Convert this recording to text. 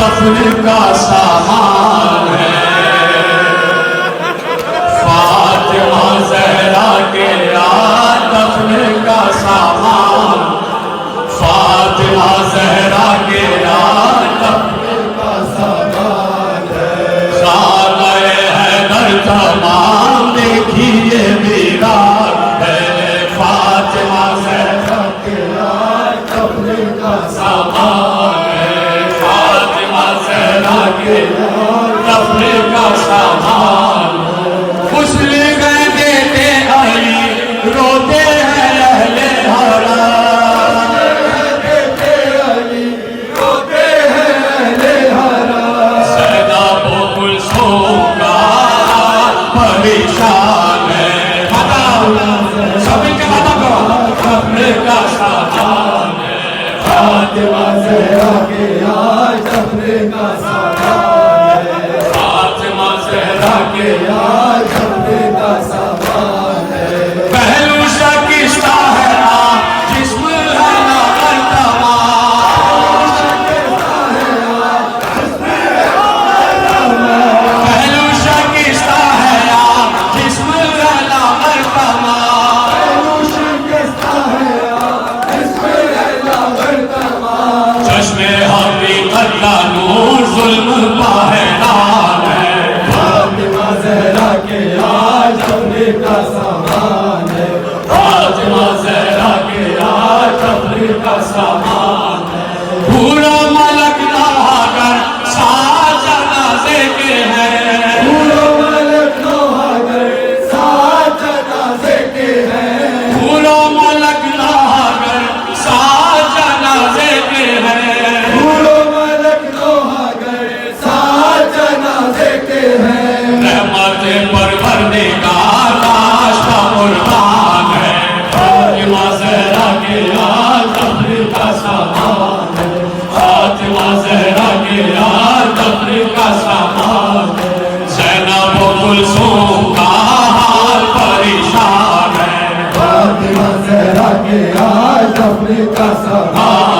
دفن کا سامان ہے، فاطمہ زہرا کے آج دفن کا سامان، فاطمہ زہرا کے آج دفن کا سامان ہے، خانہ حیدر تمام دیکھیے ویران ہے، فاطمہ زہرا کے آج دفن کا سامان ہے، فاطمہ زہرا کے آج دفن کا سامان، غسل گئے دیتے علی روتے ہیں اہل حرم، زینب و کلثوم کا پریشان ہے، سب کے ماتا کو دفن کا سامان ہے، فاطمہ زہرا کے آج دفن کا سامان ہے، فاطمہ زہرا کے آج دفن کا سامان ہے، پہلو شکستہ ہے جسم ہے نا مرتبہ، پہلو شکستہ ہے جسم ہے نا مرتبہ، چشم حقیقت کا نور ظلم پہنان ہے، فاطمہ زہرا کے آج دفن کا سامان ہے، فاطمہ زہرا کے آج دفن کا سامان ہے، پورا ملک نہا کر ساتھ جنازے کے ہیں، پورا ملک نوحہ گر ساتھ جنازے کے ہیں، پورا ملک نہا کر ساتھ جنازے کے ہیں، پورا ملک نوحہ گر ساتھ جنازے کے ہیں، رحمت پروردگار لاش کا قربان ہے، فاطمہ زہرا کے آج دفن کا سامان ہے، فاطمہ زہرا کے آج دفن کا سامان ہے، زینب و کلثوم کا حال پریشان ہے، فاطمہ زہرا کے آج دفن کا سامان